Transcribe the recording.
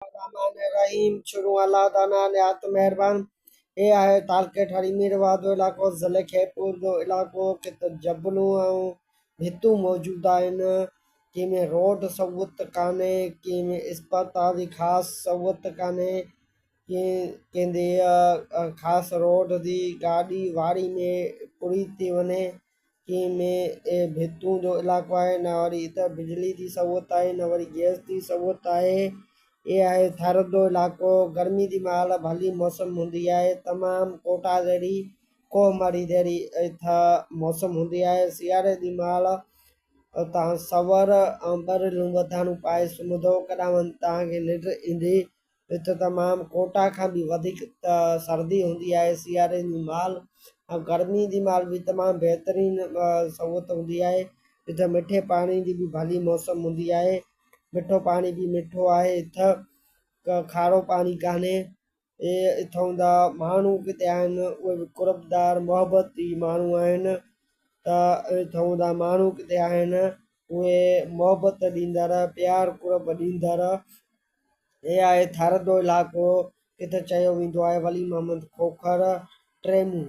रहमान रहीम शुरू अल्लाह ताला निहायत मेहरबान। ये आहे तालकेट हरीमीरवाद जो इलाइक़ो, ज़िले खेपुर जो इलाइक़ो, किते जबलूं ऐं भितूं मौजूदु आहिनि। कंहिंमें रोड सहूलियत कान्हे, कंहिंमें इस्पताल जी ख़ासि सहूलियत कान्हे, कंहिंजे ख़ासि रोड जी गाॾी वारी में पुरी थी वञे। कंहिंमें भितूं जो इलाइक़ो आहे, न वरी हिते बिजली जी सहूलियत आहे, न वरी गैस जी सहूलियत आहे। ये आहे थर जो इलाइक़ो। गर्मी जी महिल भली मौसम हूंदी आहे, तमामु कोटा जहिड़ी कोहमरी जहिड़ी मौसम हूंदी आहे। सियारे जी महिल तव्हां सवर ऐं बरलियूं वधाणूं पाए सुम्हंदो, कॾहिं वञी तव्हांखे निंड ईंदी। हिते तमामु कोटा खां बि वधीक सर्दी हूंदी आहे सियारे जी महिल, ऐं गर्मी जी महिल बि तमामु बहितरीनु सहूलियत हूंदी आहे। हिते मिठे पाणी जी बि भली मौसम हूंदी आहे, मिठो पाणी बि मिठो आहे, हिते खारो पाणी कान्हे। इथूं जा माण्हू किते आहिनि उहे बि कुरबदार मोहबती माण्हू आहिनि। त इथूं जा माण्हू किते आहिनि उहे मोहबत ॾींदड़, प्यार कुरब ॾींदड़। हे आहे थर जो इलाइक़ो, किथे चयो वेंदो आहे वली मोहम्मद खोखर ट्रेमू।